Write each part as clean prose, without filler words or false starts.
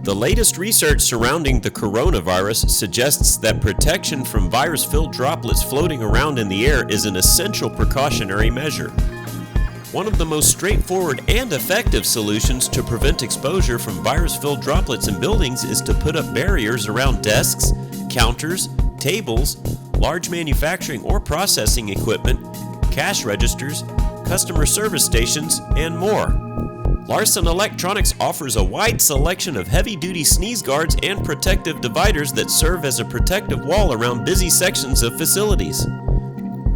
The latest research surrounding the coronavirus suggests that protection from virus-filled droplets floating around in the air is an essential precautionary measure. One of the most straightforward and effective solutions to prevent exposure from virus-filled droplets in buildings is to put up barriers around desks, counters, tables, large manufacturing or processing equipment, cash registers, customer service stations, and more. Larson Electronics offers a wide selection of heavy-duty sneeze guards and protective dividers that serve as a protective wall around busy sections of facilities.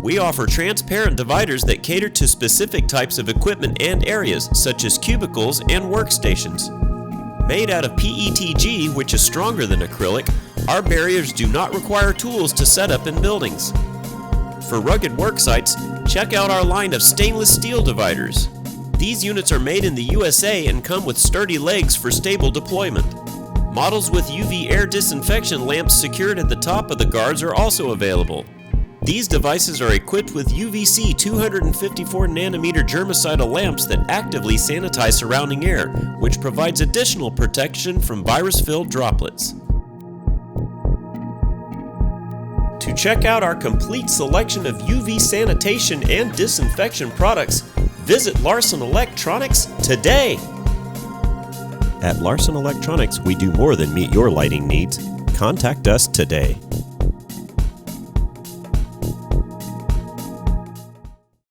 We offer transparent dividers that cater to specific types of equipment and areas, such as cubicles and workstations. Made out of PETG, which is stronger than acrylic, our barriers do not require tools to set up in buildings. For rugged work sites, check out our line of stainless steel dividers. These units are made in the USA and come with sturdy legs for stable deployment. Models with UV air disinfection lamps secured at the top of the guards are also available. These devices are equipped with UVC 254 nanometer germicidal lamps that actively sanitize surrounding air, which provides additional protection from virus-filled droplets. To check out our complete selection of UV sanitation and disinfection products, visit Larson Electronics today. At Larson Electronics, we do more than meet your lighting needs. Contact us today.